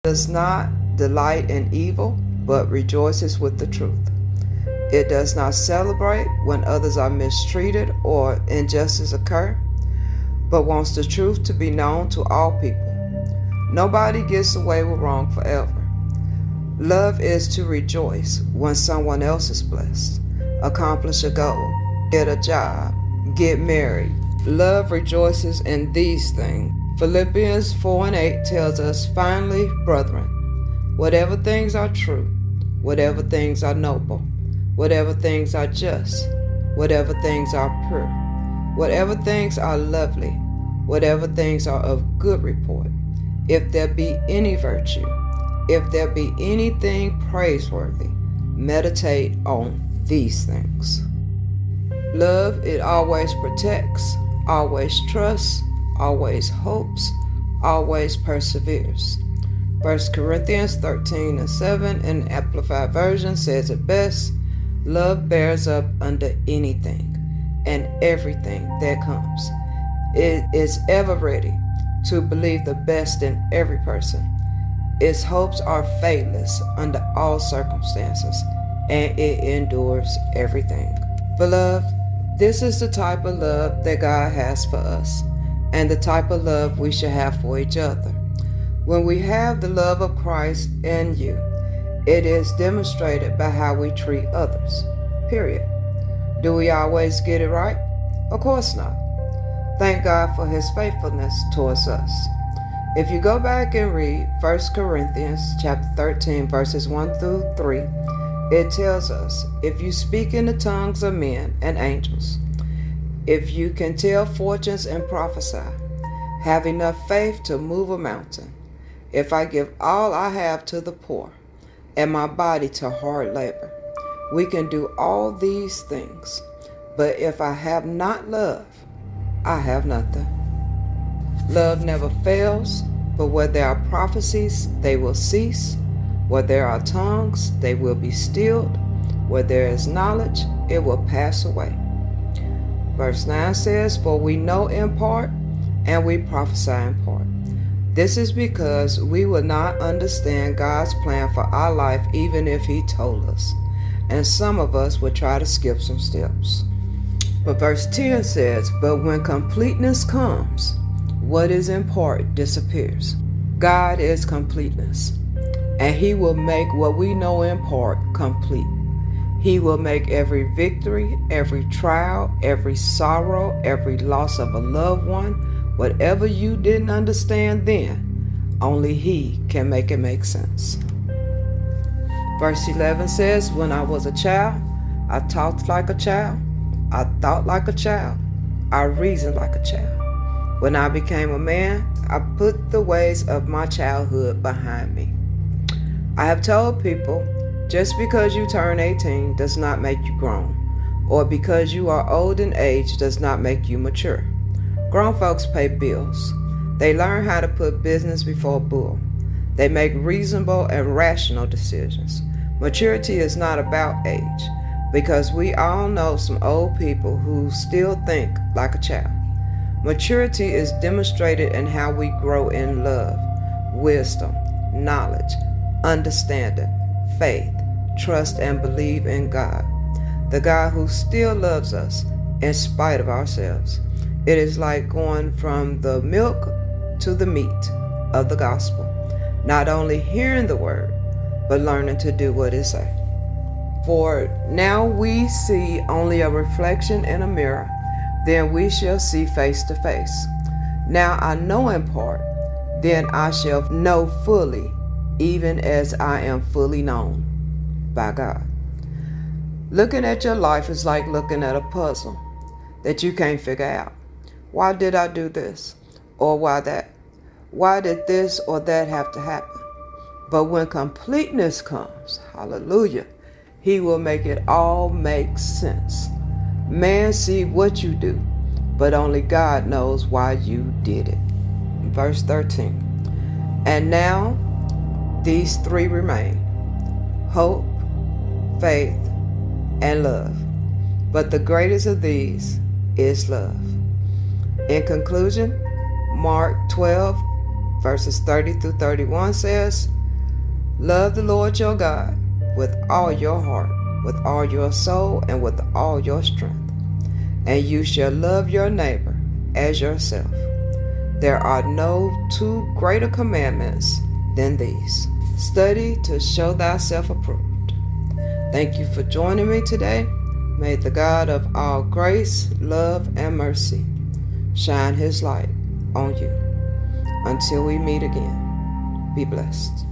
does not delight in evil, but rejoices with the truth. It does not celebrate when others are mistreated or injustice occur, but wants the truth to be known to all people. Nobody gets away with wrong forever. Love is to rejoice when someone else is blessed, accomplish a goal, get a job, get married. Love rejoices in these things. Philippians 4:8 tells us, finally, brethren, whatever things are true, whatever things are noble, whatever things are just, whatever things are pure, whatever things are lovely, whatever things are of good report, if there be any virtue, if there be anything praiseworthy, meditate on these things. Love, it always protects, always trusts, always hopes, always perseveres. 1 Corinthians 13:7 in the Amplified Version says it best, love bears up under anything and everything that comes. It is ever ready to believe the best in every person. Its hopes are faithless under all circumstances, and it endures everything. Beloved, this is the type of love that God has for us, and the type of love we should have for each other. When we have the love of Christ in you, it is demonstrated by how we treat others, period. Do we always get it right? Of course not. Thank God for His faithfulness towards us. If you go back and read 1 Corinthians chapter 13, verses 1 through 3, it tells us, if you speak in the tongues of men and angels, if you can tell fortunes and prophesy, have enough faith to move a mountain, if I give all I have to the poor, and my body to hard labor, we can do all these things. But if I have not love, I have nothing. Love never fails, but where there are prophecies, they will cease. Where there are tongues, they will be stilled. Where there is knowledge, it will pass away. Verse 9 says, for we know in part, and we prophesy in part. This is because we will not understand God's plan for our life even if He told us. And some of us would try to skip some steps. But verse 10 says, but when completeness comes, what is in part disappears. God is completeness, and He will make what we know in part complete. He will make every victory, every trial, every sorrow, every loss of a loved one, whatever you didn't understand then, only He can make it make sense. Verse 11 says, when I was a child, I talked like a child, I thought like a child, I reasoned like a child. When I became a man, I put the ways of my childhood behind me. I have told people, just because you turn 18 does not make you grown, or because you are old in age does not make you mature. Grown folks pay bills. They learn how to put business before bull. They make reasonable and rational decisions. Maturity is not about age, because we all know some old people who still think like a child. Maturity is demonstrated in how we grow in love, wisdom, knowledge, understanding, faith, trust, and believe in God, the God who still loves us in spite of ourselves. It is like going from the milk to the meat of the gospel, not only hearing the word, but learning to do what it says. For now we see only a reflection in a mirror, then we shall see face to face. Now I know in part, then I shall know fully, even as I am fully known by God. Looking at your life is like looking at a puzzle that you can't figure out. Why did I do this? Or why that? Why did this or that have to happen? But when completeness comes, hallelujah, He will make it all make sense. Man see what you do, but only God knows why you did it. Verse 13. And now these three remain: hope, faith, and love. But the greatest of these is love. In conclusion, Mark 12, verses 30 through 31 says, Love the Lord your God with all your heart, with all your soul, and with all your strength. And you shall love your neighbor as yourself. There are no two greater commandments than these. Study to show thyself approved. Thank you for joining me today. May the God of all grace, love, and mercy shine his light on you. Until we meet again, be blessed.